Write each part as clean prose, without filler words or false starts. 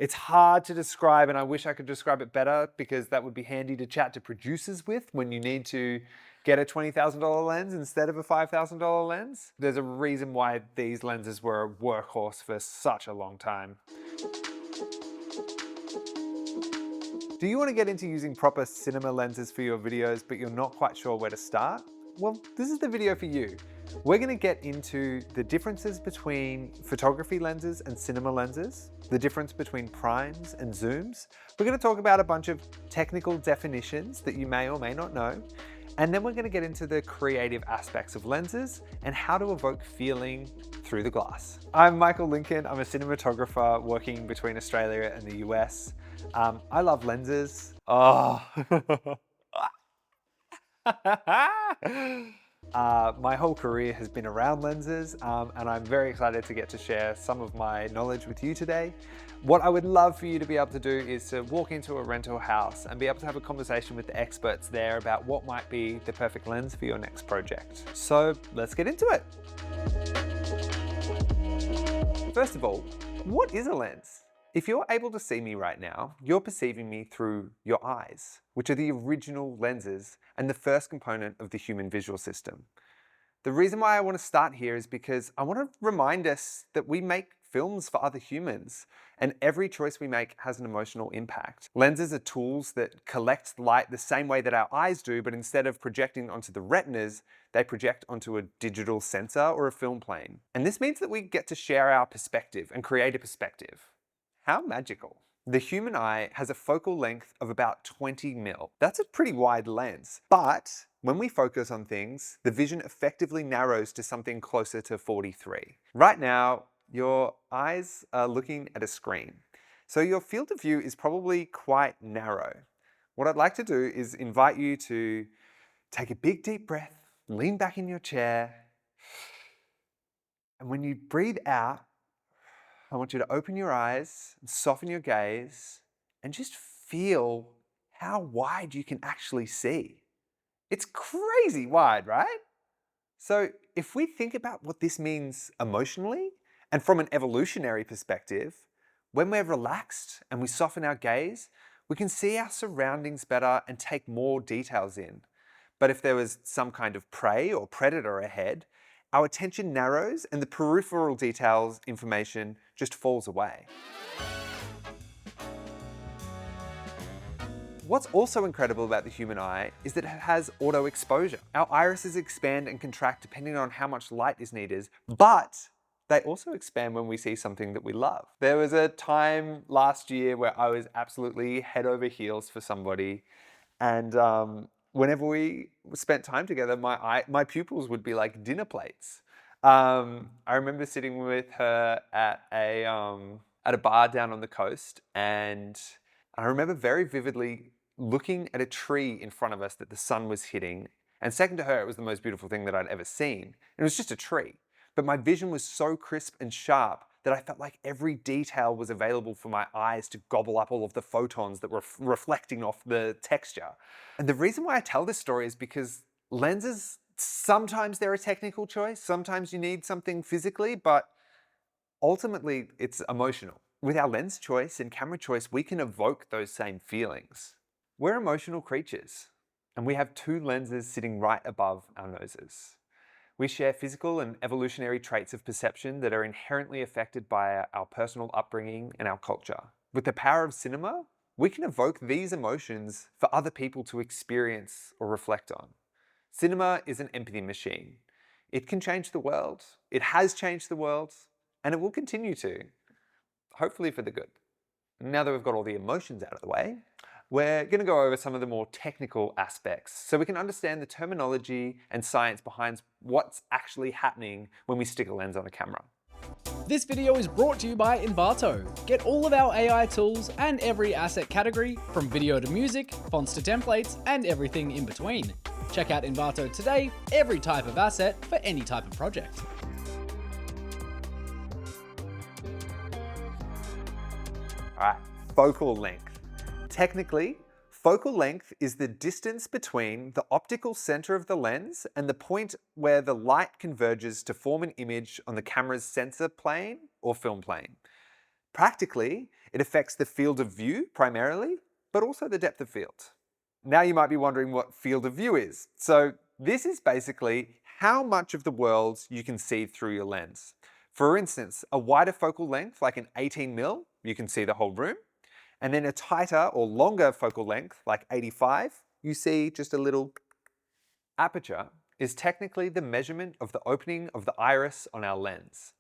It's hard to describe, and I wish I could describe it better because that would be handy to chat to producers with when you need to get a $20,000 lens instead of a $5,000 lens. There's a reason why these lenses were a workhorse for such a long time. Do you want to get into using proper cinema lenses for your videos, but you're not quite sure where to start? Well, this is the video for you. We're going to get into the differences between photography lenses and cinema lenses, the difference between primes and zooms. We're going to talk about a bunch of technical definitions that you may or may not know. And then we're going to get into the creative aspects of lenses and how to evoke feeling through the glass. I'm Michael Lincoln. I'm a cinematographer working between Australia and the US. I love lenses. Oh. My whole career has been around lenses, and I'm very excited to get to share some of my knowledge with you today. What I would love for you to be able to do is to walk into a rental house and be able to have a conversation with the experts there about what might be the perfect lens for your next project. So let's get into it. First of all, what is a lens? If you're able to see me right now, you're perceiving me through your eyes, which are the original lenses and the first component of the human visual system. The reason why I want to start here is because I want to remind us that we make films for other humans, and every choice we make has an emotional impact. Lenses are tools that collect light the same way that our eyes do, but instead of projecting onto the retinas, they project onto a digital sensor or a film plane. And this means that we get to share our perspective and create a perspective. How magical. The human eye has a focal length of about 20 mil. That's a pretty wide lens, but when we focus on things, the vision effectively narrows to something closer to 43. Right now, your eyes are looking at a screen, so your field of view is probably quite narrow. What I'd like to do is invite you to take a big deep breath, lean back in your chair, and when you breathe out, I want you to open your eyes, and soften your gaze, and just feel how wide you can actually see. It's crazy wide, right? So if we think about what this means emotionally and from an evolutionary perspective, when we're relaxed and we soften our gaze, we can see our surroundings better and take more details in. But if there was some kind of prey or predator ahead, our attention narrows and the peripheral details information just falls away. What's also incredible about the human eye is that it has auto exposure. Our irises expand and contract depending on how much light is needed, but they also expand when we see something that we love. There was a time last year where I was absolutely head over heels for somebody, and whenever we spent time together, my pupils would be like dinner plates. I remember sitting with her at a bar down on the coast, and I remember very vividly looking at a tree in front of us that the sun was hitting. And second to her, it was the most beautiful thing that I'd ever seen. It was just a tree, but my vision was so crisp and sharp that I felt like every detail was available for my eyes to gobble up all of the photons that were reflecting off the texture. And the reason why I tell this story is because lenses, sometimes they're a technical choice, sometimes you need something physically, but ultimately it's emotional. With our lens choice and camera choice, we can evoke those same feelings. We're emotional creatures, and we have two lenses sitting right above our noses. We share physical and evolutionary traits of perception that are inherently affected by our personal upbringing and our culture. With the power of cinema, we can evoke these emotions for other people to experience or reflect on. Cinema is an empathy machine. It can change the world, it has changed the world, and it will continue to, hopefully for the good. Now that we've got all the emotions out of the way, we're going to go over some of the more technical aspects so we can understand the terminology and science behind what's actually happening when we stick a lens on a camera. This video is brought to you by Envato. Get all of our AI tools and every asset category, from video to music, fonts to templates, and everything in between. Check out Envato today, every type of asset for any type of project. All right, focal length. Technically, focal length is the distance between the optical center of the lens and the point where the light converges to form an image on the camera's sensor plane or film plane. Practically, it affects the field of view primarily, but also the depth of field. Now you might be wondering what field of view is. So this is basically how much of the world you can see through your lens. For instance, a wider focal length, like an 18mm, you can see the whole room. And then a tighter or longer focal length, like 85, you see just a little. Aperture is technically the measurement of the opening of the iris on our lens.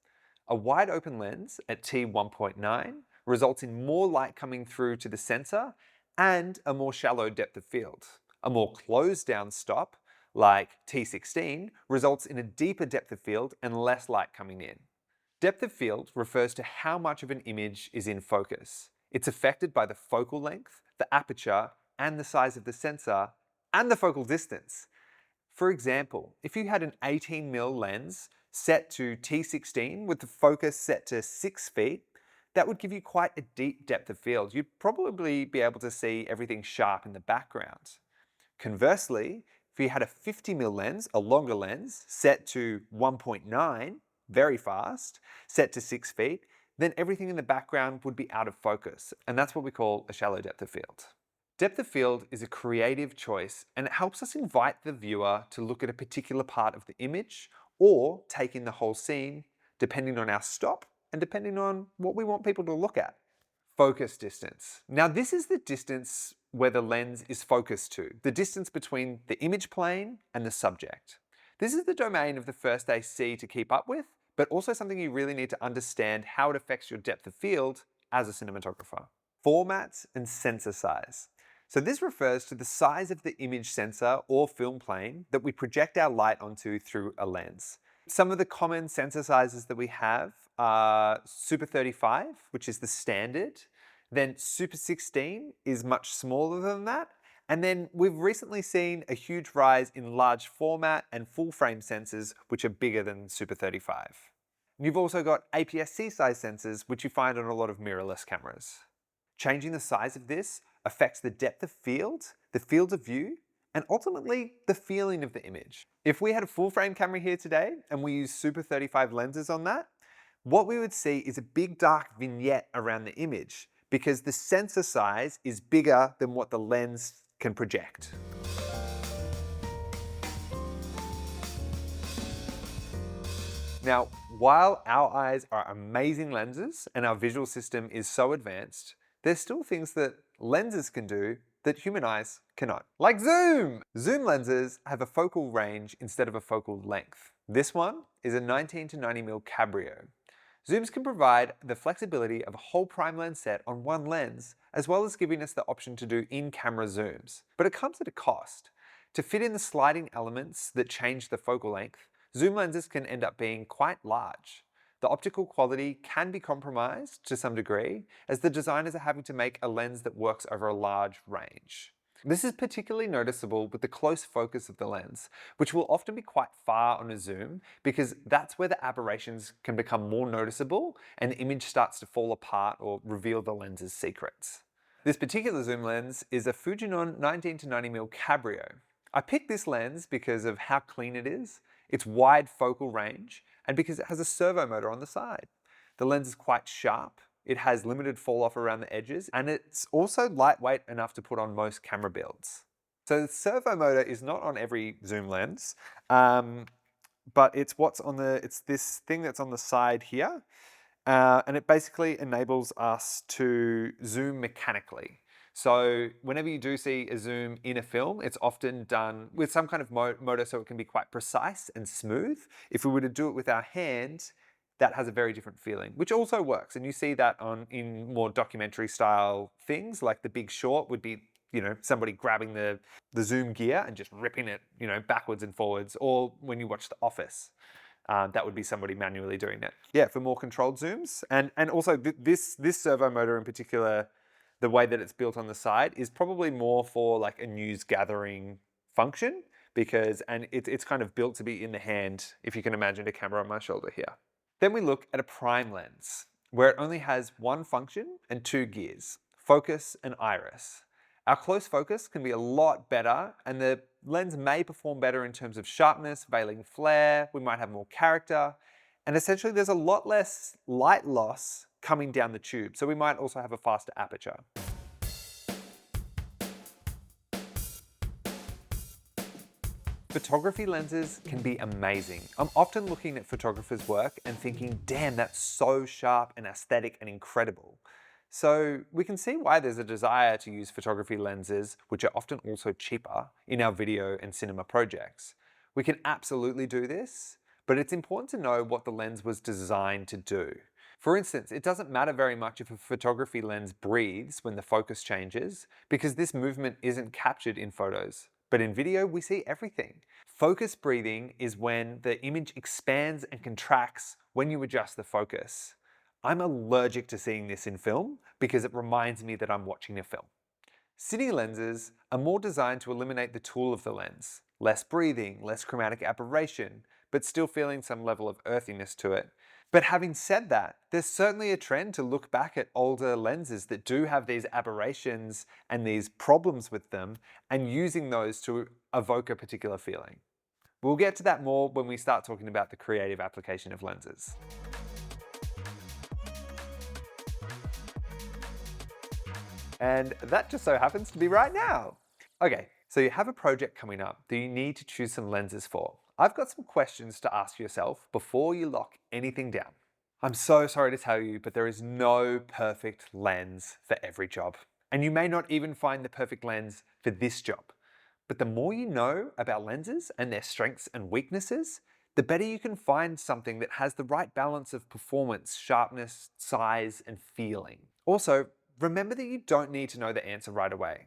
A wide open lens at t1.9 results in more light coming through to the sensor and a more shallow depth of field. A more closed down stop, like t16, results in a deeper depth of field and less light coming in. Depth of field refers to how much of an image is in focus. It's affected by the focal length, the aperture, and the size of the sensor, and the focal distance. For example, if you had an 18mm lens set to t16 with the focus set to 6 feet, that would give you quite a deep depth of field. You'd probably be able to see everything sharp in the background. Conversely, if you had a 50mm lens, a longer lens, set to 1.9, very fast, set to 6 feet, then everything in the background would be out of focus, and that's what we call a shallow depth of field. Depth of field is a creative choice, and it helps us invite the viewer to look at a particular part of the image or take in the whole scene, depending on our stop and depending on what we want people to look at. Focus distance. Now this is the distance where the lens is focused to, the distance between the image plane and the subject. This is the domain of the first AC to keep up with, but also something you really need to understand how it affects your depth of field as a cinematographer. Formats and sensor size. So this refers to the size of the image sensor or film plane that we project our light onto through a lens. Some of the common sensor sizes that we have are Super 35, which is the standard. Then Super 16 is much smaller than that. And then we've recently seen a huge rise in large format and full frame sensors, which are bigger than Super 35. And you've also got APS-C size sensors, which you find on a lot of mirrorless cameras. Changing the size of this affects the depth of field, the field of view, and ultimately the feeling of the image. If we had a full frame camera here today and we use Super 35 lenses on that, what we would see is a big dark vignette around the image because the sensor size is bigger than what the lens can project. Now, while our eyes are amazing lenses and our visual system is so advanced, there's still things that lenses can do that human eyes cannot. Like zoom! Zoom lenses have a focal range instead of a focal length. This one is a 19 to 90mm Cabrio. Zooms can provide the flexibility of a whole prime lens set on one lens, as well as giving us the option to do in-camera zooms. But it comes at a cost. To fit in the sliding elements that change the focal length, zoom lenses can end up being quite large. The optical quality can be compromised to some degree, as the designers are having to make a lens that works over a large range. This is particularly noticeable with the close focus of the lens, which will often be quite far on a zoom because that's where the aberrations can become more noticeable and the image starts to fall apart or reveal the lens's secrets. This particular zoom lens is a Fujinon 19 to 90mm Cabrio. I picked this lens because of how clean it is, its wide focal range, and because it has a servo motor on the side. The lens is quite sharp, it has limited fall off around the edges, and it's also lightweight enough to put on most camera builds. So the servo motor is not on every zoom lens, but it's this thing that's on the side here, and it basically enables us to zoom mechanically. So whenever you do see a zoom in a film, it's often done with some kind of motor so it can be quite precise and smooth. If we were to do it with our hand, that has a very different feeling, which also works. And you see that in more documentary style things, like The Big Short would be, somebody grabbing the zoom gear and just ripping it, backwards and forwards. Or when you watch The Office, that would be somebody manually doing that. Yeah, for more controlled zooms. And also this servo motor in particular, the way that it's built on the side is probably more for like a news gathering function and it's kind of built to be in the hand, if you can imagine a camera on my shoulder here. Then we look at a prime lens, where it only has one function and two gears, focus and iris. Our close focus can be a lot better, and the lens may perform better in terms of sharpness, veiling flare, we might have more character, And essentially there's a lot less light loss coming down the tube. So we might also have a faster aperture. Photography lenses can be amazing. I'm often looking at photographers' work and thinking, damn, that's so sharp and aesthetic and incredible. So we can see why there's a desire to use photography lenses, which are often also cheaper, in our video and cinema projects. We can absolutely do this, but it's important to know what the lens was designed to do. For instance, it doesn't matter very much if a photography lens breathes when the focus changes, because this movement isn't captured in photos. But in video, we see everything. Focus breathing is when the image expands and contracts when you adjust the focus. I'm allergic to seeing this in film because it reminds me that I'm watching a film. Cine lenses are more designed to eliminate the tool of the lens. Less breathing, less chromatic aberration, but still feeling some level of earthiness to it. But having said that, there's certainly a trend to look back at older lenses that do have these aberrations and these problems with them and using those to evoke a particular feeling. We'll get to that more when we start talking about the creative application of lenses. And that just so happens to be right now. Okay, so you have a project coming up that you need to choose some lenses for. I've got some questions to ask yourself before you lock anything down. I'm so sorry to tell you, but there is no perfect lens for every job. And you may not even find the perfect lens for this job. But the more you know about lenses and their strengths and weaknesses, the better you can find something that has the right balance of performance, sharpness, size, and feeling. Also, remember that you don't need to know the answer right away.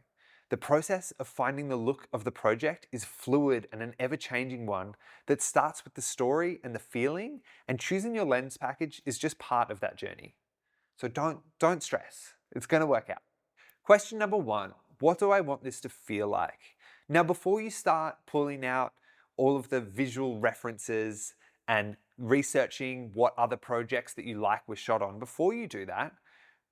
The process of finding the look of the project is fluid and an ever-changing one that starts with the story and the feeling, and choosing your lens package is just part of that journey. So don't stress. It's going to work out. Question number 1, what do I want this to feel like? Now, before you start pulling out all of the visual references and researching what other projects that you like were shot on, before you do that,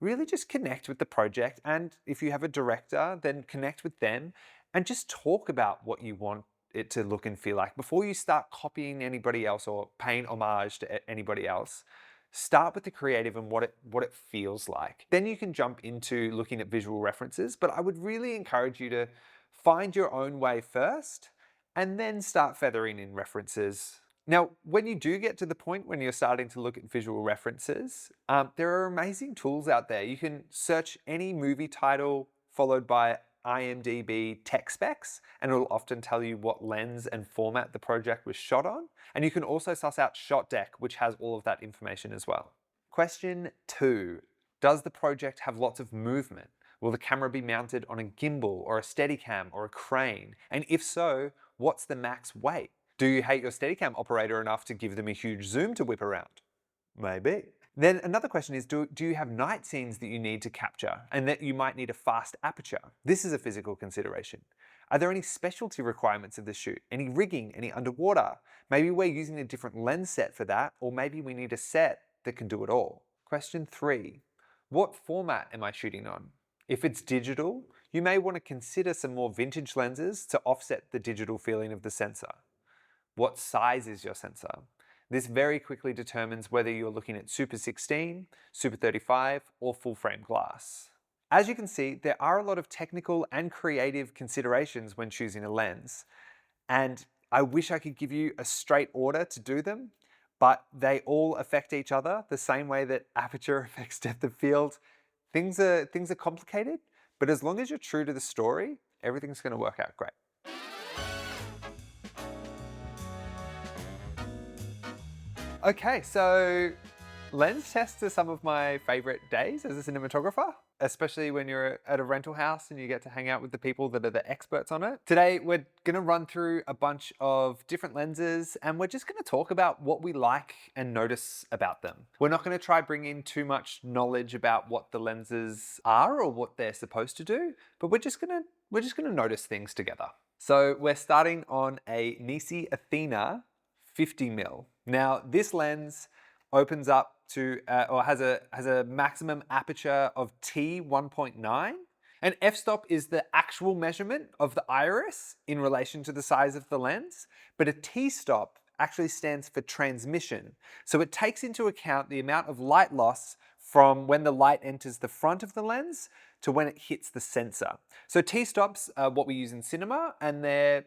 really just connect with the project, and if you have a director, then connect with them and just talk about what you want it to look and feel like. Before you start copying anybody else or paying homage to anybody else, start with the creative and what it feels like. Then you can jump into looking at visual references, but I would really encourage you to find your own way first and then start feathering in references. Now, when you do get to the point when you're starting to look at visual references, there are amazing tools out there. You can search any movie title followed by IMDb tech specs, and it'll often tell you what lens and format the project was shot on. And you can also suss out Shot Deck, which has all of that information as well. Question 2, does the project have lots of movement? Will the camera be mounted on a gimbal or a Steadicam or a crane? And if so, what's the max weight? Do you hate your Steadicam operator enough to give them a huge zoom to whip around? Maybe. Then another question is, do you have night scenes that you need to capture and that you might need a fast aperture? This is a physical consideration. Are there any specialty requirements of the shoot? Any rigging, any underwater? Maybe we're using a different lens set for that, or maybe we need a set that can do it all. Question 3, what format am I shooting on? If it's digital, you may want to consider some more vintage lenses to offset the digital feeling of the sensor. What size is your sensor? This very quickly determines whether you're looking at Super 16, Super 35, or full frame glass. As you can see, there are a lot of technical and creative considerations when choosing a lens, and I wish I could give you a straight order to do them, but they all affect each other the same way that aperture affects depth of field. Things are complicated, but as long as you're true to the story, everything's going to work out great. Okay, so lens tests are some of my favorite days as a cinematographer, especially when you're at a rental house and you get to hang out with the people that are the experts on it. Today, we're gonna run through a bunch of different lenses and we're just gonna talk about what we like and notice about them. We're not gonna try bring in too much knowledge about what the lenses are or what they're supposed to do, but we're just gonna notice things together. So we're starting on a Nisi Athena 50mm. Now, this lens opens up to, or has a maximum aperture of t1.9. And f-stop is the actual measurement of the iris in relation to the size of the lens, but a t-stop actually stands for transmission. So it takes into account the amount of light loss from when the light enters the front of the lens to when it hits the sensor. So T-stops are what we use in cinema, and they're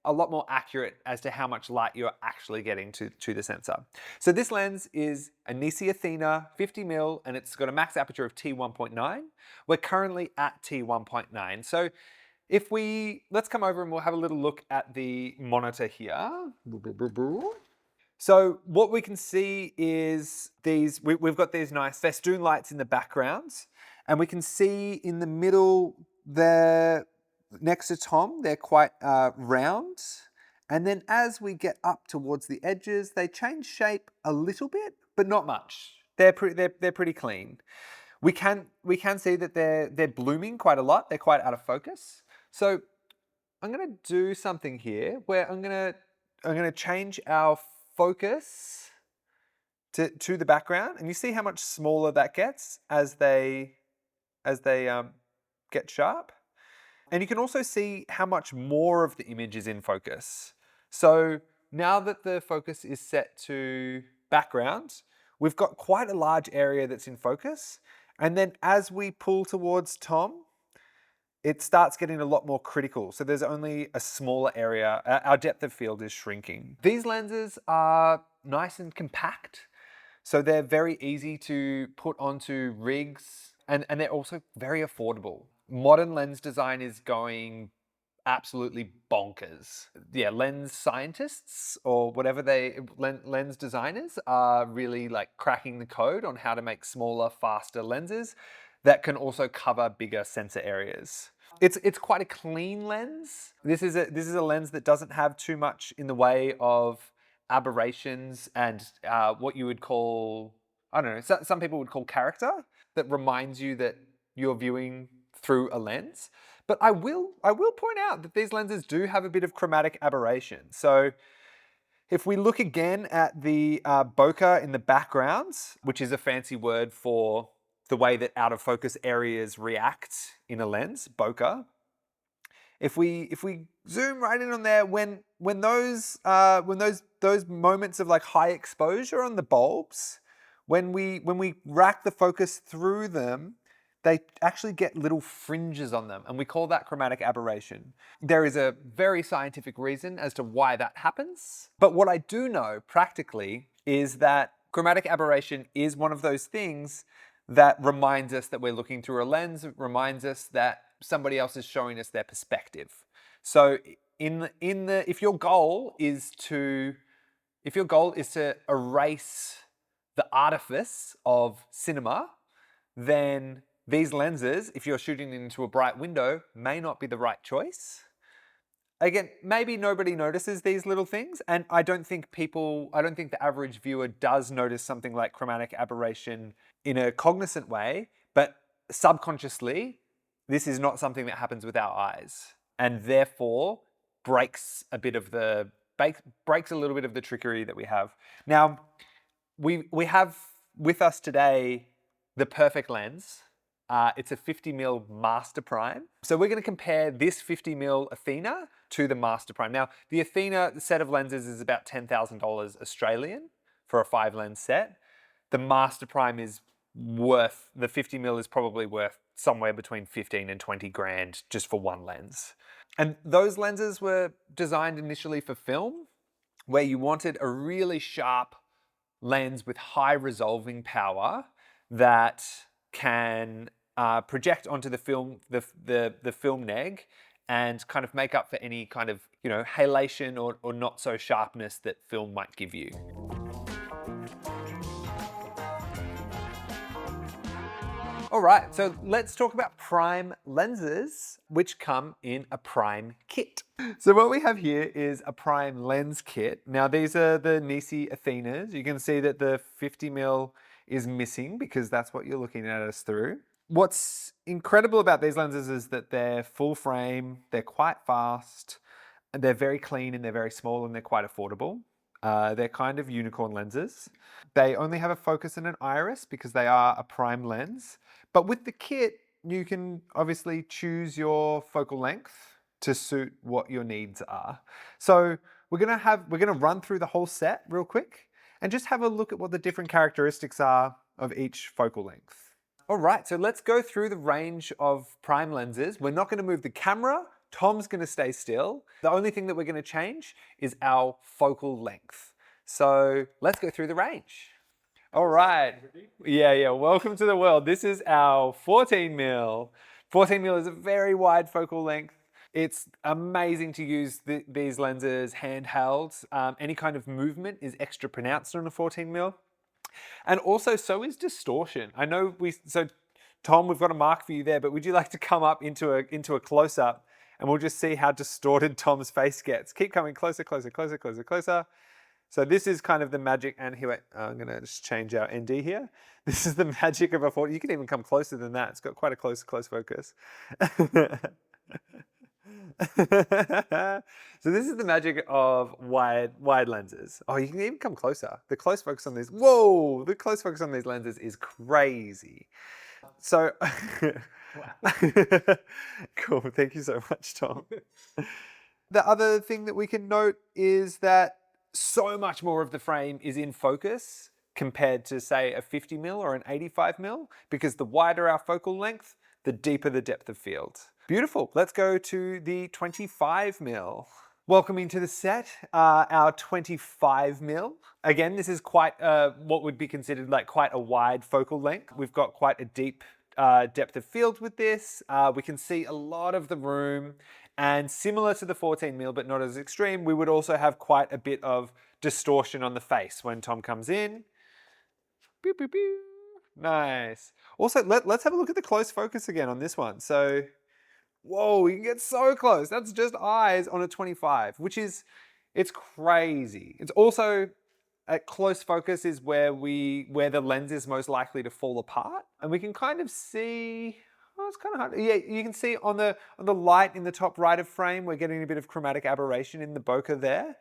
a lot more accurate as to how much light you're actually getting to the sensor. So this lens is a Cine Athena 50mm, and it's got a max aperture of t1.9. We're currently at t1.9. So let's come over and we'll have a little look at the monitor here. So what we can see is we've got these nice festoon lights in the background, and we can see in the middle there, next to Tom, they're quite round. And then as we get up towards the edges, they change shape a little bit, but not much. They're pretty clean. We can see that they're blooming quite a lot. They're quite out of focus. So I'm going to do something here where I'm going to change our focus to the background, and you see how much smaller that gets as they get sharp. And you can also see how much more of the image is in focus. So now that the focus is set to background, we've got quite a large area that's in focus. And then as we pull towards Tom, it starts getting a lot more critical. So there's only a smaller area. Our depth of field is shrinking. These lenses are nice and compact. So they're very easy to put onto rigs, and they're also very affordable. Modern lens design is going absolutely bonkers. Yeah, lens scientists or whatever lens designers are really like cracking the code on how to make smaller, faster lenses that can also cover bigger sensor areas. It's quite a clean lens. This is a lens that doesn't have too much in the way of aberrations and what you would call, I don't know, some people would call character, that reminds you that you're viewing through a lens. But I will point out that these lenses do have a bit of chromatic aberration. So if we look again at the bokeh in the background, which is a fancy word for the way that out of focus areas react in a lens, bokeh. If we zoom right in on there, when those moments of like high exposure on the bulbs, when we rack the focus through them, they actually get little fringes on them, and we call that chromatic aberration. There is a very scientific reason as to why that happens, but what I do know practically is that chromatic aberration is one of those things that reminds us that we're looking through a lens. It reminds us that somebody else is showing us their perspective. So if your goal is to erase the artifice of cinema, then these lenses, if you're shooting into a bright window, may not be the right choice. Again, maybe nobody notices these little things, and I don't think the average viewer does notice something like chromatic aberration in a cognizant way, but subconsciously, this is not something that happens with our eyes, and therefore breaks a little bit of the trickery that we have. Now, we have with us today the perfect lens. It's a 50mm Master Prime. So we're going to compare this 50mm Athena to the Master Prime. Now, the Athena set of lenses is about $10,000 Australian for a 5-lens set. The Master Prime is the 50mm is probably worth somewhere between 15 and 20 grand just for one lens. And those lenses were designed initially for film, where you wanted a really sharp lens with high resolving power that can project onto the film, the film neg, and kind of make up for any kind of, halation or not so sharpness that film might give you. All right, so let's talk about prime lenses, which come in a prime kit. So what we have here is a prime lens kit. Now these are the Cine Athenas. You can see that the 50mm is missing because that's what you're looking at us through. What's incredible about these lenses is that they're full frame, they're quite fast, and they're very clean, and they're very small, and they're quite affordable. They're kind of unicorn lenses. They only have a focus and an iris because they are a prime lens. But with the kit, you can obviously choose your focal length to suit what your needs are. So we're gonna run through the whole set real quick and just have a look at what the different characteristics are of each focal length. All right, so let's go through the range of prime lenses. We're not gonna move the camera. Tom's gonna stay still. The only thing that we're gonna change is our focal length. So let's go through the range. All right. Yeah. Welcome to the world. This is our 14 mil. 14 mil is a very wide focal length. It's amazing to use these lenses handheld. Any kind of movement is extra pronounced on a 14 mil. And also, so is distortion. I know Tom, we've got a mark for you there, but would you like to come up into a close-up and we'll just see how distorted Tom's face gets. Keep coming closer, closer, closer, closer, closer. So this is kind of the magic, and here, I'm gonna just change our ND here. This is the magic of a 40. You can even come closer than that. It's got quite a close focus. So this is the magic of wide lenses. Oh, you can even come closer. The close focus on these, whoa, the close focus on these lenses is crazy. So, cool, thank you so much, Tom. The other thing that we can note is that so much more of the frame is in focus compared to, say, a 50 mil or an 85 mil, because the wider our focal length, the deeper the depth of field. Beautiful. Let's go to the 25 mil. Welcoming to the set, our 25 mil. Again, this is quite what would be considered like quite a wide focal length. We've got quite a deep depth of field with this. We can see a lot of the room, and similar to the 14 mil, but not as extreme, we would also have quite a bit of distortion on the face when Tom comes in. Pew, pew, pew. Nice. Also, let's have a look at the close focus again on this one. So, whoa, you can get so close. That's just eyes on a 25, which is, it's crazy. It's also, at close focus is where the lens is most likely to fall apart. And we can kind of see, oh, it's kind of hard. Yeah, you can see on the light in the top right of frame, we're getting a bit of chromatic aberration in the bokeh there.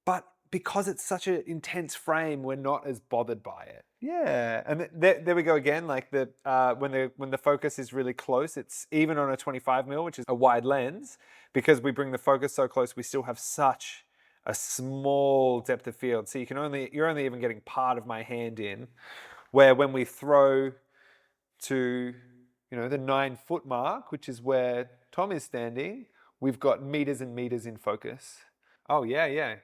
But because it's such an intense frame, we're not as bothered by it. Yeah, and there we go again. Like when the focus is really close, it's even on a 25 mil, which is a wide lens, because we bring the focus so close, we still have such a small depth of field. So you're only even getting part of my hand in, where when we throw to the 9-foot mark, which is where Tom is standing, we've got meters and meters in focus. Oh yeah.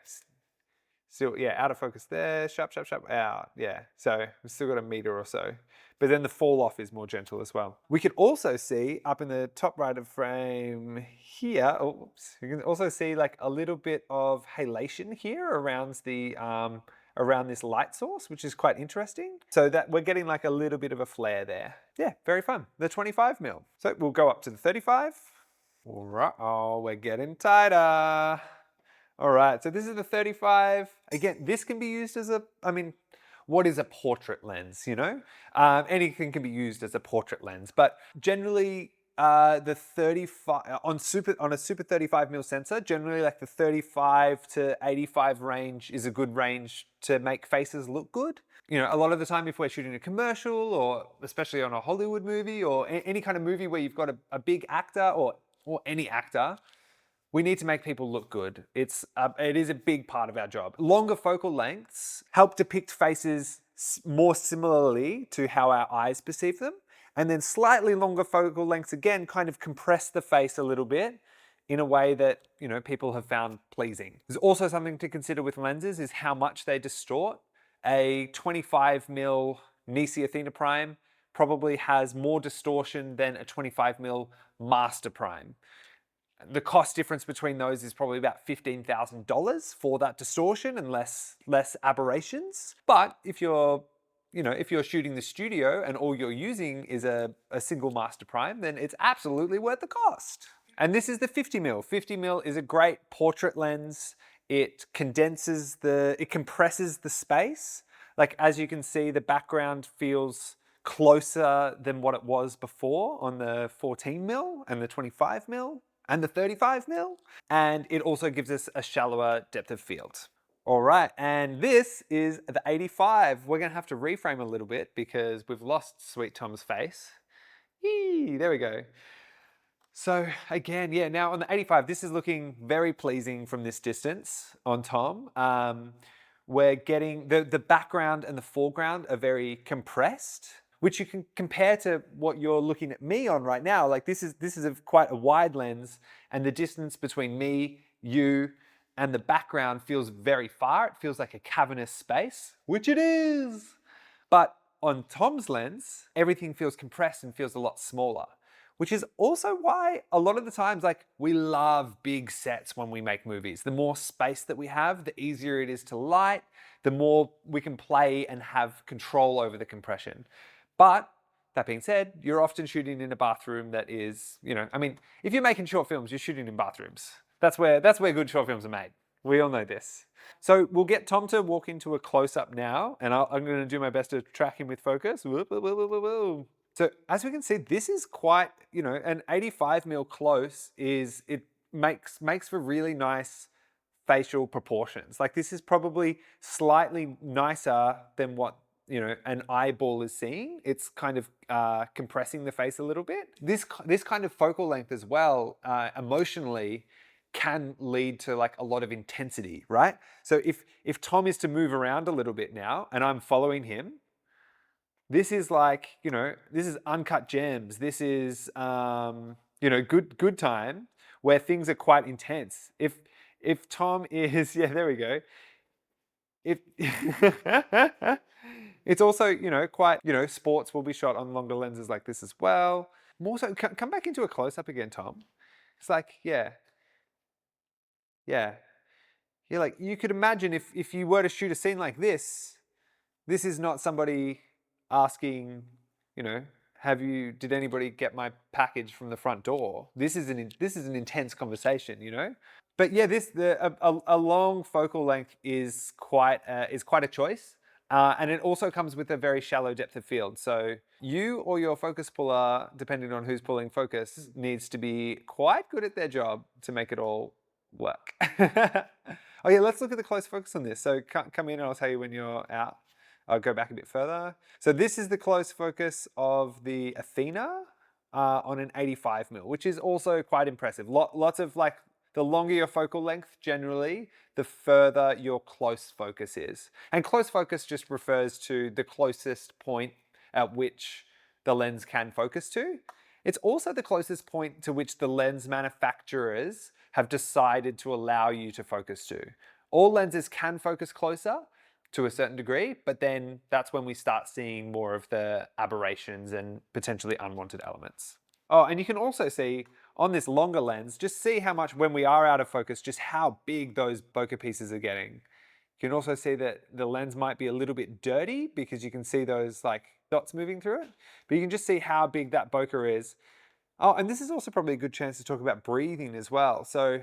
Still, yeah, out of focus there, sharp, out, yeah. So we've still got a meter or so. But then the fall off is more gentle as well. We could also see up in the top right of frame here, you can also see like a little bit of halation here around this light source, which is quite interesting. So that we're getting like a little bit of a flare there. Yeah, very fun. The 25 mil. So we'll go up to the 35. All right, oh, we're getting tighter. All right, so this is the 35. Again, this can be used as what is a portrait lens, Anything can be used as a portrait lens, but generally the 35, on a super 35 mil sensor, generally like the 35 to 85 range is a good range to make faces look good. A lot of the time if we're shooting a commercial, or especially on a Hollywood movie or any kind of movie where you've got a big actor or any actor, we need to make people look good. It is a big part of our job. Longer focal lengths help depict faces more similarly to how our eyes perceive them. And then slightly longer focal lengths, again, kind of compress the face a little bit in a way that, people have found pleasing. There's also something to consider with lenses is how much they distort. A 25 mil Nisi Athena Prime probably has more distortion than a 25 mil Master Prime. The cost difference between those is probably about $15,000 for that distortion and less aberrations. But if you're shooting the studio and all you're using is a single Master Prime, then it's absolutely worth the cost. And this is the 50 mil. 50 mil is a great portrait lens. It compresses the space. Like, as you can see, the background feels closer than what it was before on the 14 mil and the 25 mil. And the 35 mil, and it also gives us a shallower depth of field. All right, and this is the 85. We're gonna have to reframe a little bit because we've lost Sweet Tom's face. Yee, there we go. So again, yeah, now on the 85, this is looking very pleasing from this distance on Tom. We're getting the background and the foreground are very compressed, which you can compare to what you're looking at me on right now. Like this is quite a wide lens, and the distance between me, you, and the background feels very far. It feels like a cavernous space, which it is. But on Tom's lens, everything feels compressed and feels a lot smaller, which is also why a lot of the times, like, we love big sets when we make movies. The more space that we have, the easier it is to light, the more we can play and have control over the compression. But that being said, you're often shooting in a bathroom that is, I mean, if you're making short films, you're shooting in bathrooms. That's where good short films are made. We all know this. So we'll get Tom to walk into a close-up now, and I'm going to do my best to track him with focus. So as we can see, this is quite, an 85mm close it makes for really nice facial proportions. Like, this is probably slightly nicer than what an eyeball is seeing. It's kind of compressing the face a little bit. This kind of focal length as well, emotionally, can lead to like a lot of intensity, right? So if Tom is to move around a little bit now, and I'm following him, this is like, this is uncut gems. This is good time where things are quite intense. If Tom is yeah, there we go. If it's also, quite, sports will be shot on longer lenses like this as well. More so, come back into a close-up again, Tom. It's like, yeah. Yeah. Yeah, like, you could imagine if you were to shoot a scene like this is not somebody asking, did anybody get my package from the front door? This is an intense conversation. But yeah, a long focal length is quite a choice, and it also comes with a very shallow depth of field. So you or your focus puller, depending on who's pulling focus, needs to be quite good at their job to make it all work. Oh yeah, let's look at the close focus on this. So come in and I'll tell you when you're out. I'll go back a bit further. So this is the close focus of the Athena on an 85mm, which is also quite impressive. Lots of, like, the longer your focal length generally, the further your close focus is. And close focus just refers to the closest point at which the lens can focus to. It's also the closest point to which the lens manufacturers have decided to allow you to focus to. All lenses can focus closer to a certain degree, but then that's when we start seeing more of the aberrations and potentially unwanted elements. Oh, and you can also see on this longer lens, just see how much, when we are out of focus, just how big those bokeh pieces are getting. You can also see that the lens might be a little bit dirty because you can see those, like, dots moving through it, but you can just see how big that bokeh is. Oh, and this is also probably a good chance to talk about breathing as well. So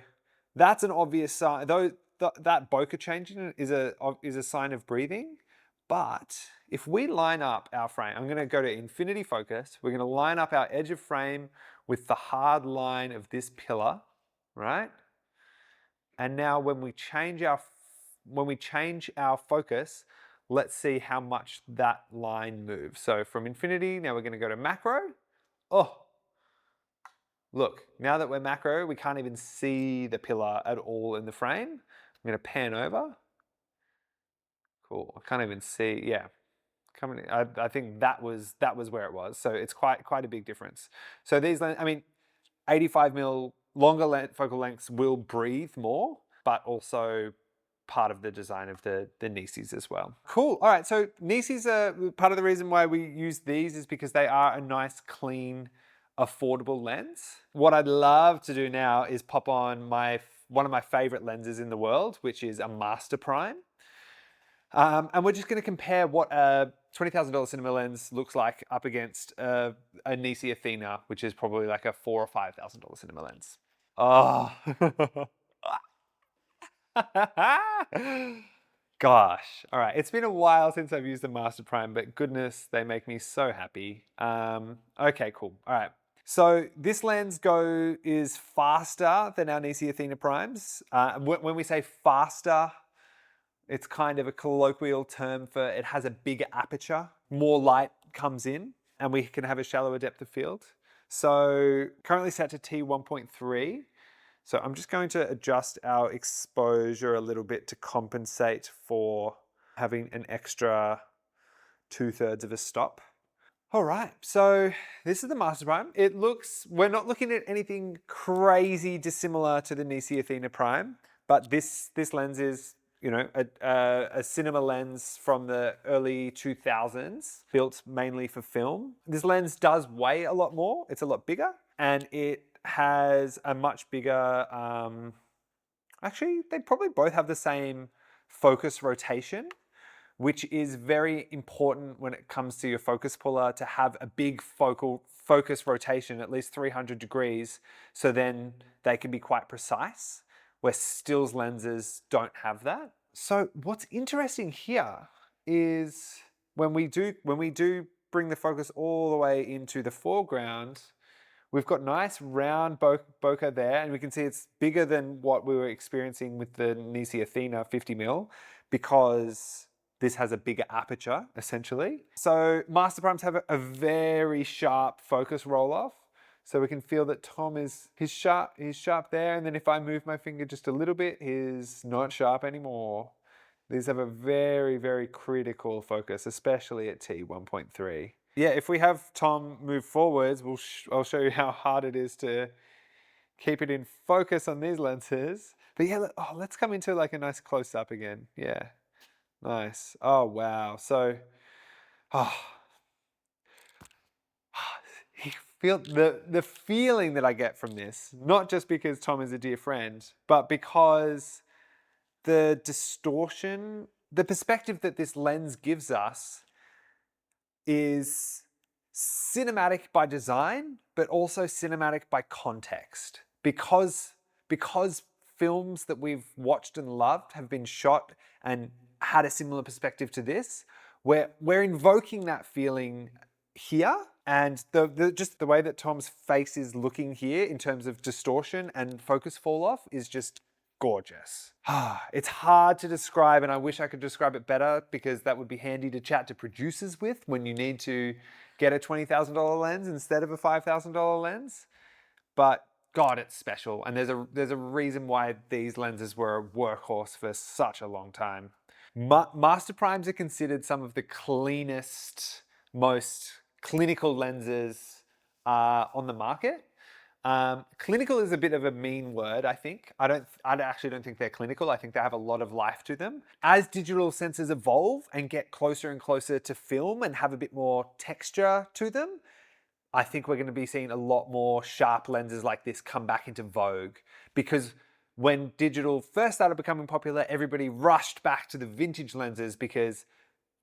that's an obvious sign. Though that bokeh changing is a sign of breathing. But if we line up our frame, I'm going to go to infinity focus. We're going to line up our edge of frame with the hard line of this pillar, right? And now when we change our focus, let's see how much that line moves. So from infinity, now we're going to go to macro. Oh, look, now that we're macro, we can't even see the pillar at all in the frame. I'm going to pan over. Cool. I can't even see. Yeah, coming. I think that was where it was. So it's quite a big difference. So these, 85mm longer focal lengths will breathe more, but also part of the design of the Nisis as well. Cool. All right. So Nisis are part of the reason why we use these is because they are a nice, clean, affordable lens. What I'd love to do now is pop on one of my favorite lenses in the world, which is a Master Prime. And we're just going to compare what a $20,000 cinema lens looks like up against a Nisi Athena, which is probably like a $4,000 or $5,000 cinema lens. Oh. Gosh. All right. It's been a while since I've used the Master Prime, but goodness, they make me so happy. Okay, cool. All right. So this lens is faster than our Nisi Athena Primes. When we say faster, it's kind of a colloquial term for it has a bigger aperture, more light comes in, and we can have a shallower depth of field. So currently set to T1.3. So I'm just going to adjust our exposure a little bit to compensate for having an extra 2/3 of a stop. All right, so this is the Master Prime. We're not looking at anything crazy dissimilar to the Nisi Athena Prime, but this lens is, a cinema lens from the early 2000s, built mainly for film. This lens does weigh a lot more. It's a lot bigger, and it has a much bigger, actually, they probably both have the same focus rotation, which is very important when it comes to your focus puller, to have a big focal focus rotation, at least 300 degrees, so then they can be quite precise, where stills lenses don't have that. So what's interesting here is when we do bring the focus all the way into the foreground, we've got nice round bokeh there, and we can see it's bigger than what we were experiencing with the Nisi Athena 50mm, because this has a bigger aperture, essentially. So Master Primes have a very sharp focus roll-off. So we can feel that he's sharp there, and then if I move my finger just a little bit, he's not sharp anymore. These have a very, very critical focus, especially at T1.3. Yeah, if we have Tom move forwards, I'll show you how hard it is to keep it in focus on these lenses. But yeah, let's come into like a nice close-up again. Yeah. Nice. Oh, wow. So, oh, you feel the feeling that I get from this, not just because Tom is a dear friend, but because the distortion, the perspective that this lens gives us is cinematic by design, but also cinematic by context. Because films that we've watched and loved have been shot and had a similar perspective to this, we're invoking that feeling here. And just the way that Tom's face is looking here in terms of distortion and focus fall off is just gorgeous. It's hard to describe, and I wish I could describe it better, because that would be handy to chat to producers with when you need to get a $20,000 lens instead of a $5,000 lens. But God, it's special. And there's a reason why these lenses were a workhorse for such a long time. Master Primes are considered some of the cleanest, most clinical lenses on the market. Clinical is a bit of a mean word, I think. I actually don't think they're clinical. I think they have a lot of life to them. As digital sensors evolve and get closer and closer to film and have a bit more texture to them, I think we're going to be seeing a lot more sharp lenses like this come back into vogue. Because when digital first started becoming popular, everybody rushed back to the vintage lenses because,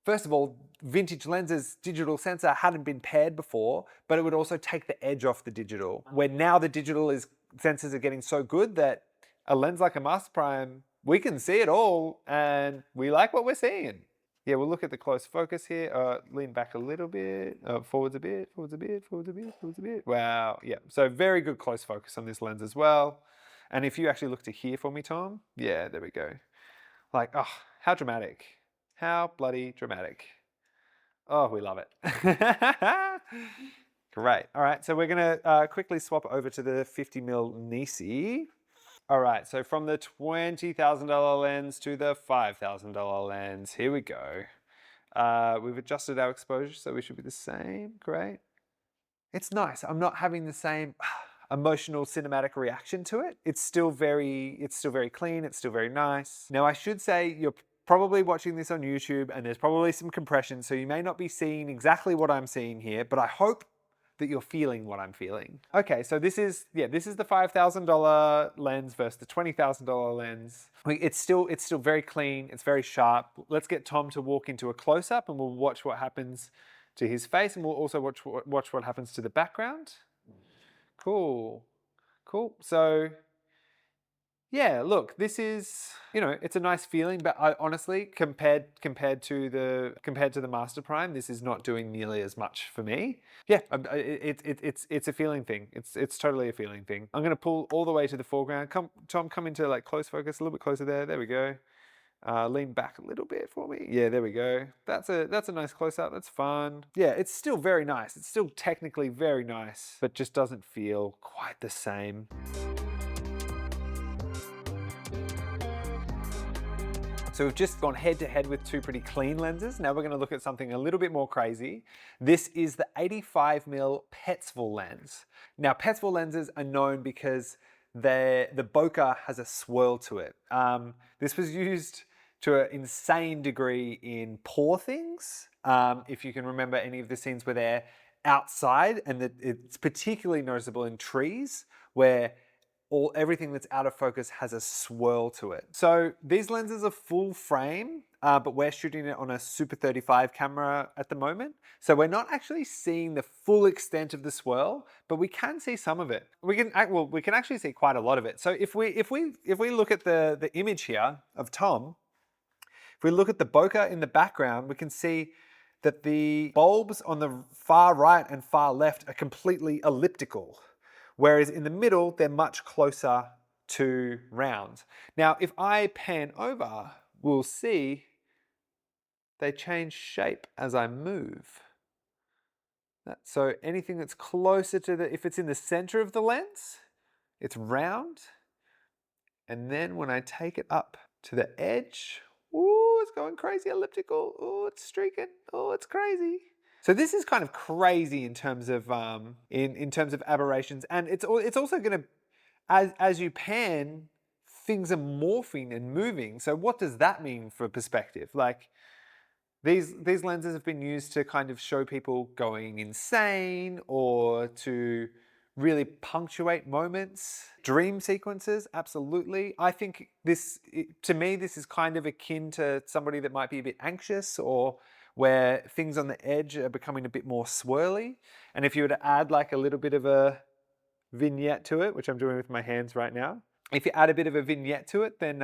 first of all, vintage lenses, digital sensor hadn't been paired before, but it would also take the edge off the digital. Where now the sensors are getting so good that a lens like a Master Prime, we can see it all and we like what we're seeing. Yeah, we'll look at the close focus here. Lean back a little bit, forwards a bit, forwards a bit, forwards a bit, forwards a bit. Wow, yeah. So very good close focus on this lens as well. And if you actually look to here for me, Tom, yeah, there we go. Like, oh, how dramatic. How bloody dramatic. Oh, we love it. Great. All right, so we're gonna quickly swap over to the 50mm Nisi. All right, so from the $20,000 lens to the $5,000 lens, here we go. We've adjusted our exposure, so we should be the same. Great. It's nice. I'm not having the same emotional cinematic reaction to it. It's still very clean. It's still very nice. Now, I should say you're probably watching this on YouTube and there's probably some compression, so you may not be seeing exactly what I'm seeing here, but I hope that you're feeling what I'm feeling. Okay, so this is the $5,000 lens versus the $20,000 lens. It's still very clean, it's very sharp. Let's get Tom to walk into a close-up and we'll watch what happens to his face, and we'll also watch what happens to the background. Cool. So yeah, look, this is, it's a nice feeling, but honestly, compared to the Master Prime, this is not doing nearly as much for me. Yeah, it's a feeling thing. It's totally a feeling thing. I'm going to pull all the way to the foreground. Tom, come into like close focus, a little bit closer there. There we go. Lean back a little bit for me. Yeah, there we go. That's a nice close-up. That's fun. Yeah, it's still very nice. It's still technically very nice, but just doesn't feel quite the same. So we've just gone head to head with two pretty clean lenses. Now we're going to look at something a little bit more crazy. This is the 85mm Petzval lens. Now Petzval lenses are known because the bokeh has a swirl to it. This was used to an insane degree in Poor Things. If you can remember any of the scenes where they're outside, and it's particularly noticeable in trees where everything that's out of focus has a swirl to it. So these lenses are full frame, but we're shooting it on a Super 35 camera at the moment. So we're not actually seeing the full extent of the swirl, but we can see some of it. We can actually see quite a lot of it. So if we look at the image here of Tom, if we look at the bokeh in the background, we can see that the bulbs on the far right and far left are completely elliptical, whereas in the middle, they're much closer to round. Now, if I pan over, we'll see they change shape as I move. So anything that's closer to if it's in the center of the lens, it's round. And then when I take it up to the edge, ooh, it's going crazy elliptical. Oh, it's streaking. Oh, it's crazy. So this is kind of crazy in terms of in terms of aberrations, and it's also going to, as you pan, things are morphing and moving. So what does that mean for perspective? Like these lenses have been used to kind of show people going insane or to really punctuate moments. Dream sequences, absolutely. I think to me, this is kind of akin to somebody that might be a bit anxious or where things on the edge are becoming a bit more swirly. And if you were to add like a little bit of a vignette to it, which I'm doing with my hands right now, if you add a bit of a vignette to it, then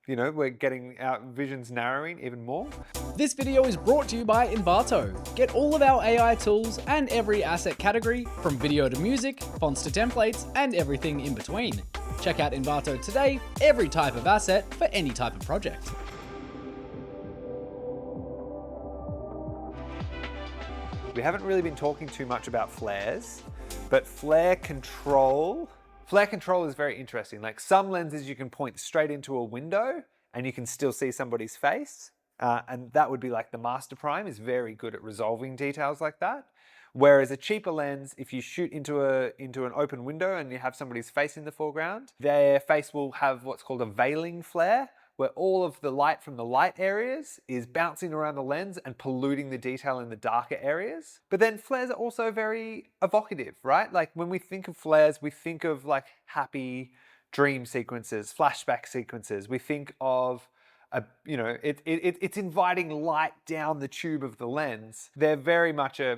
we're getting our visions narrowing even more. This video is brought to you by Envato. Get all of our AI tools and every asset category, from video to music, fonts to templates, and everything in between. Check out Envato today, every type of asset for any type of project. We haven't really been talking too much about flares, but flare control is very interesting. Like some lenses you can point straight into a window and you can still see somebody's face. And that would be like the Master Prime is very good at resolving details like that. Whereas a cheaper lens, if you shoot into an open window and you have somebody's face in the foreground, their face will have what's called a veiling flare, where all of the light from the light areas is bouncing around the lens and polluting the detail in the darker areas. But then flares are also very evocative, right? Like when we think of flares, we think of like happy dream sequences, flashback sequences. We think of it's inviting light down the tube of the lens. They're very much a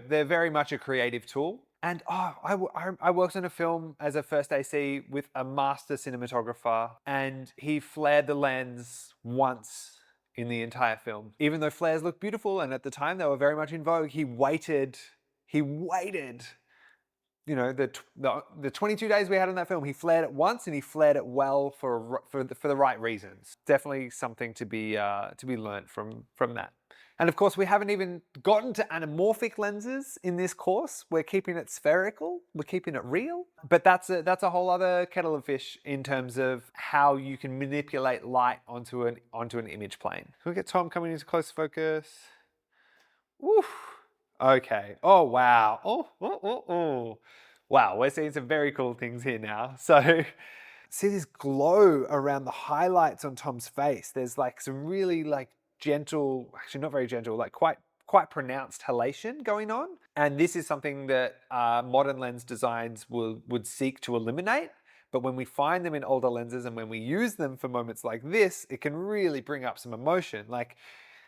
creative tool. And I worked on a film as a first AC with a master cinematographer, and he flared the lens once in the entire film. Even though flares look beautiful, and at the time they were very much in vogue, he waited. The 22 days we had on that film, he flared it once, and he flared it well for the right reasons. Definitely something to be learnt from that. And of course, we haven't even gotten to anamorphic lenses in this course. We're keeping it spherical. We're keeping it real. But that's a whole other kettle of fish in terms of how you can manipulate light onto an image plane. Can we get Tom coming into close focus? Woo. Okay. Oh wow. Oh. Wow. We're seeing some very cool things here now. So. See this glow around the highlights on Tom's face. There's like some really like gentle, actually not very gentle, like quite pronounced halation going on. And this is something that modern lens designs would seek to eliminate. But when we find them in older lenses and when we use them for moments like this, it can really bring up some emotion. Like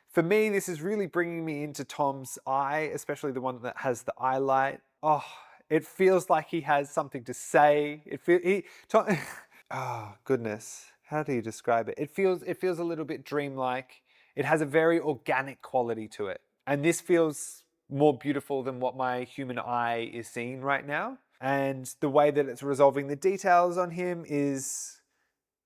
for me, this is really bringing me into Tom's eye, especially the one that has the eye light. Oh, it feels like he has something to say. Tom, oh goodness, how do you describe it? It feels a little bit dreamlike. It has a very organic quality to it. And this feels more beautiful than what my human eye is seeing right now. And the way that it's resolving the details on him is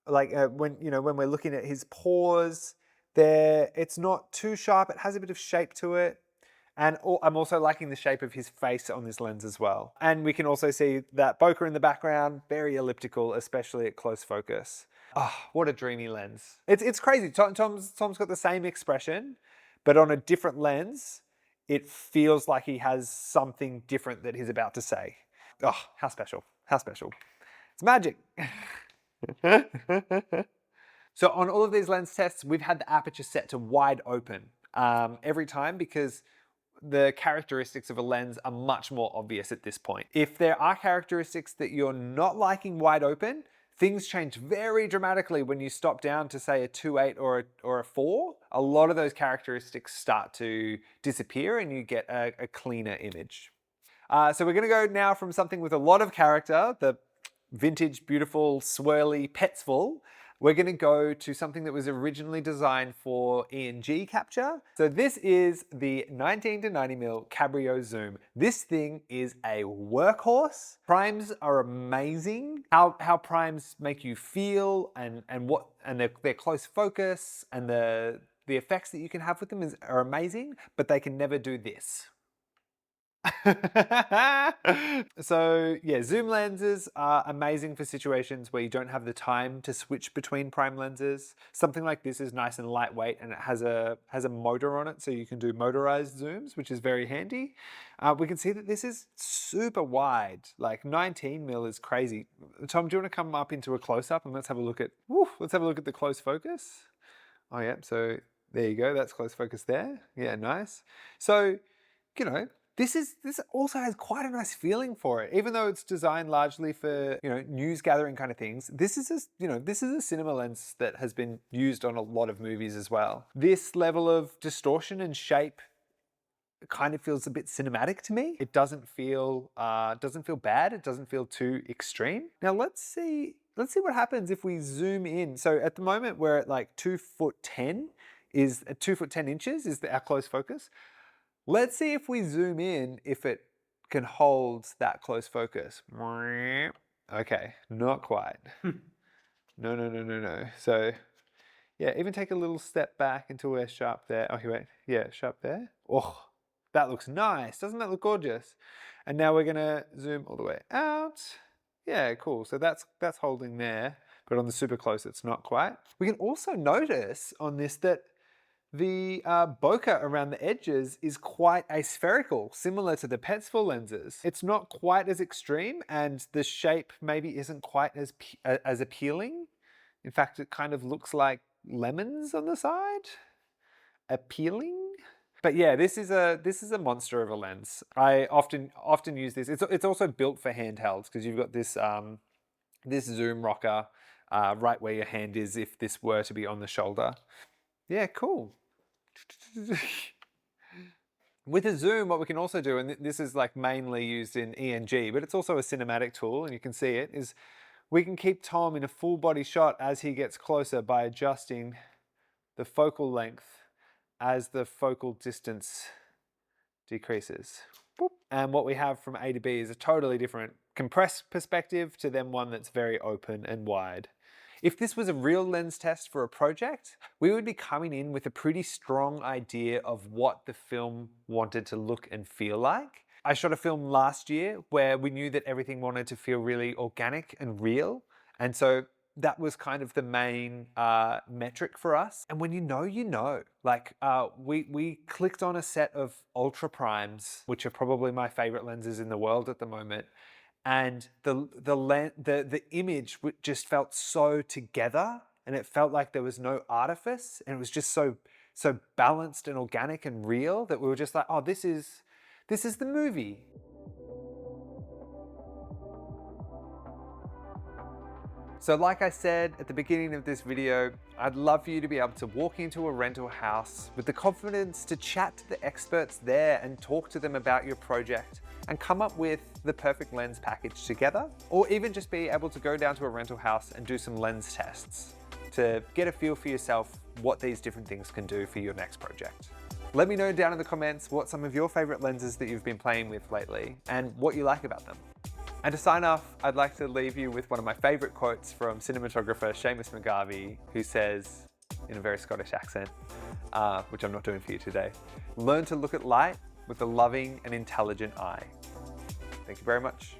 like when we're looking at his pores, It's not too sharp. It has a bit of shape to it. And I'm also liking the shape of his face on this lens as well. And we can also see that bokeh in the background, very elliptical, especially at close focus. Oh, what a dreamy lens. It's crazy. Tom's got the same expression, but on a different lens, it feels like he has something different that he's about to say. Oh, how special. How special. It's magic. So on all of these lens tests, we've had the aperture set to wide open every time because the characteristics of a lens are much more obvious at this point. If there are characteristics that you're not liking wide open, things change very dramatically when you stop down to say a 2.8 or a 4. A lot of those characteristics start to disappear and you get a cleaner image. So we're gonna go now from something with a lot of character, the vintage, beautiful, swirly Petsful. We're gonna go to something that was originally designed for ENG capture. So this is the 19 to 90mm Cabrio Zoom. This thing is a workhorse. Primes are amazing. How primes make you feel and their close focus and the effects that you can have with them are amazing, but they can never do this. So yeah, zoom lenses are amazing for situations where you don't have the time to switch between prime lenses. Something like this is nice and lightweight and it has a motor on it, so you can do motorized zooms, which is very handy. We can see that this is super wide, like 19mm is crazy. Tom, do you want to come up into a close-up and let's have a look at the close focus. Oh yeah, so there you go, that's close focus there. Yeah, nice. So, you know, this also has quite a nice feeling for it, even though it's designed largely for, news gathering kind of things. This is a cinema lens that has been used on a lot of movies as well. This level of distortion and shape kind of feels a bit cinematic to me. It doesn't feel bad. It doesn't feel too extreme. Now let's see what happens if we zoom in. So at the moment we're at like 2'10" is 2'10" is our close focus. Let's see if we zoom in, if it can hold that close focus. Okay, not quite. No. So yeah, even take a little step back until we're sharp there. Okay, wait, yeah, sharp there. Oh, that looks nice. Doesn't that look gorgeous? And now we're gonna zoom all the way out. Yeah, cool. So that's holding there, but on the super close, it's not quite. We can also notice on this that the bokeh around the edges is quite aspherical, similar to the Petsful lenses. It's not quite as extreme and the shape maybe isn't quite as appealing. In fact, it kind of looks like lemons on the side. Appealing? But yeah, this is a monster of a lens. I often use this. It's also built for handhelds because you've got this this zoom rocker right where your hand is if this were to be on the shoulder. Yeah, cool. With a zoom, what we can also do, and this is like mainly used in ENG, but it's also a cinematic tool, and you can see it, is we can keep Tom in a full body shot as he gets closer by adjusting the focal length as the focal distance decreases. Boop. And what we have from A to B is a totally different compressed perspective to then one that's very open and wide. If this was a real lens test for a project, we would be coming in with a pretty strong idea of what the film wanted to look and feel like. I shot a film last year where we knew that everything wanted to feel really organic and real. And so that was kind of the main metric for us. And when you know, you know. Like we clicked on a set of ultra primes, which are probably my favorite lenses in the world at the moment. And the image just felt so together, and it felt like there was no artifice, and it was just so balanced and organic and real that we were just like, oh, this is the movie. So like I said at the beginning of this video, I'd love for you to be able to walk into a rental house with the confidence to chat to the experts there and talk to them about your project and come up with the perfect lens package together, or even just be able to go down to a rental house and do some lens tests to get a feel for yourself what these different things can do for your next project. Let me know down in the comments what some of your favorite lenses that you've been playing with lately and what you like about them. And to sign off, I'd like to leave you with one of my favorite quotes from cinematographer Seamus McGarvey, who says, in a very Scottish accent, which I'm not doing for you today. Learn to look at light with a loving and intelligent eye. Thank you very much.